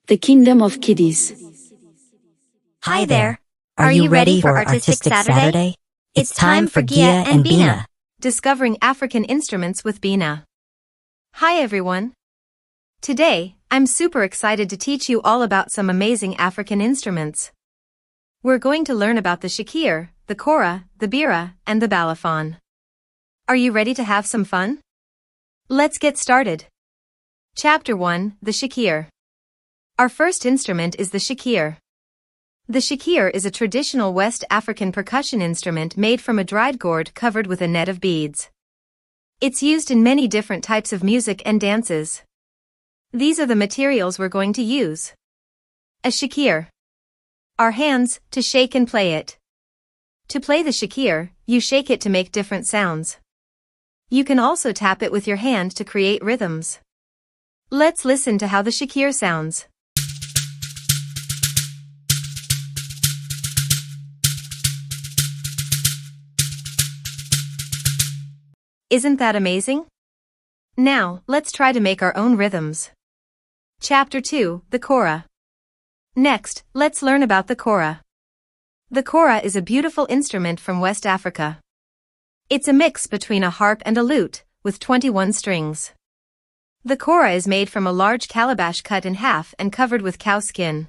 The Kingdom of Kiddies. Hi there. Are you ready for Artistic Saturday? It's time for Giya and Bina, discovering African instruments with Bina. Hi everyone. Today, I'm super excited to teach you all about some amazing African instruments. We're going to learn about the Shekere, the Kora, the Mbira, and the Balafon. Are you ready to have some fun? Let's get started. Chapter 1, the Shekere. Our first instrument is the Shekere. The Shekere is a traditional West African percussion instrument made from a dried gourd covered with a net of beads. It's used in many different types of music and dances. These are the materials we're going to use. A Shekere. Our hands, to shake and play it. To play the Shekere, you shake it to make different sounds. You can also tap it with your hand to create rhythms. Let's listen to how the Shekere sounds. Isn't that amazing? Now, let's try to make our own rhythms. Chapter 2, the Kora. Next, let's learn about the Kora. The Kora is a beautiful instrument from West Africa. It's a mix between a harp and a lute, with 21 strings. The Kora is made from a large calabash cut in half and covered with cow skin.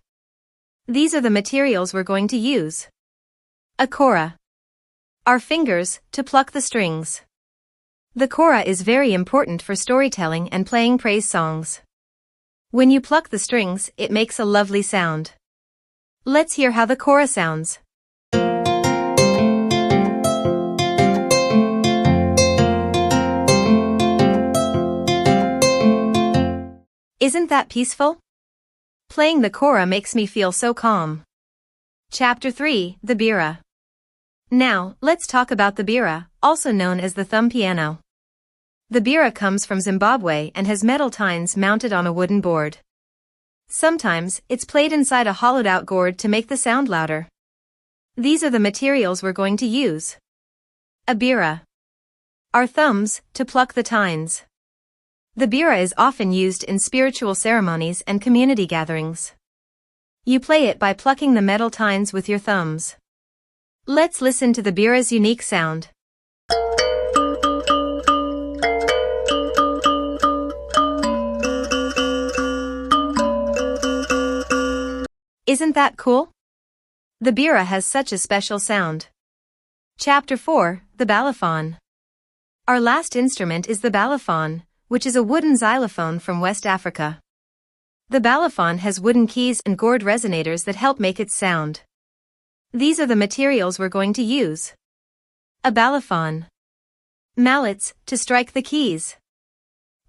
These are the materials we're going to use. A Kora. Our fingers, to pluck the strings. The Kora is very important for storytelling and playing praise songs. When you pluck the strings, it makes a lovely sound. Let's hear how the Kora sounds. Isn't that peaceful? Playing the Kora makes me feel so calm. Chapter 3, the Mbira. Now, let's talk about the Mbira, also known as the thumb piano. The Mbira comes from Zimbabwe and has metal tines mounted on a wooden board. Sometimes, it's played inside a hollowed-out gourd to make the sound louder. These are the materials we're going to use. A Mbira. Our thumbs, to pluck the tines. The Mbira is often used in spiritual ceremonies and community gatherings. You play it by plucking the metal tines with your thumbs. Let's listen to the Mbira's unique sound. Isn't that cool? The Mbira has such a special sound. Chapter 4, the Balafon. Our last instrument is the Balafon, which is a wooden xylophone from West Africa. The Balafon has wooden keys and gourd resonators that help make its sound. These are the materials we're going to use. A Balafon. Mallets, to strike the keys.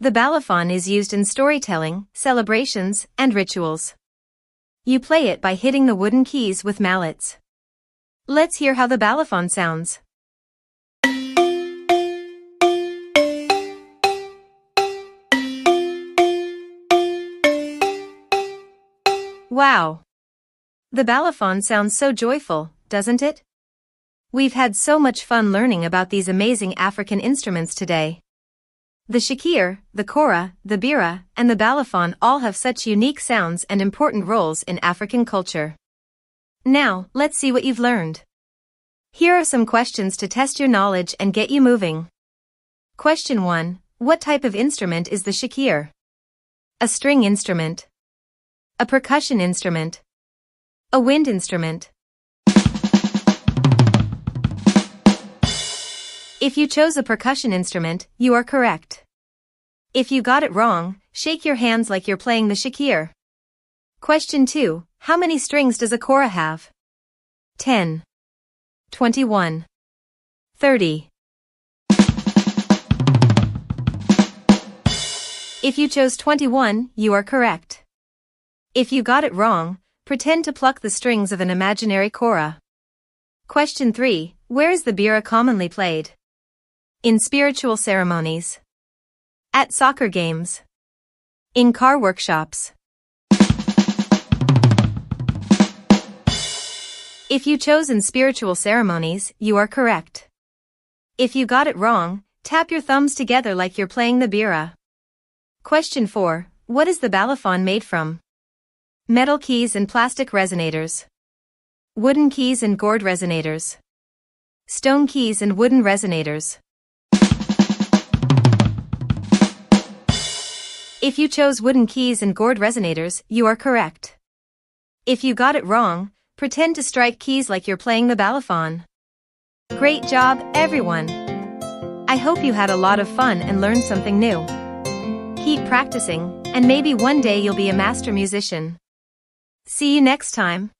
The Balafon is used in storytelling, celebrations, and rituals. You play it by hitting the wooden keys with mallets. Let's hear how the Balafon sounds. Wow! The Balafon sounds so joyful, doesn't it? We've had so much fun learning about these amazing African instruments today. The Shekere, the Kora, the Mbira, and the Balafon all have such unique sounds and important roles in African culture. Now, let's see what you've learned. Here are some questions to test your knowledge and get you moving. Question 1. What type of instrument is the Shekere? A string instrument. A percussion instrument. A wind instrument. If you chose a percussion instrument, you are correct. If you got it wrong, shake your hands like you're playing the Shekere. Question 2. How many strings does a Kora have? 10. 21. 30. If you chose 21, you are correct. If you got it wrong, pretend to pluck the strings of an imaginary Kora. Question 3. Where is the Mbira commonly played? In spiritual ceremonies. At soccer games. In car workshops. If you chose in spiritual ceremonies, you are correct. If you got it wrong, tap your thumbs together like you're playing the Mbira. Question 4. What is the Balafon made from? Metal keys and plastic resonators. Wooden keys and gourd resonators. Stone keys and wooden resonators. If you chose wooden keys and gourd resonators, you are correct. If you got it wrong, pretend to strike keys like you're playing the balafon. Great job, everyone! I hope you had a lot of fun and learned something new. Keep practicing, and maybe one day you'll be a master musician. See you next time.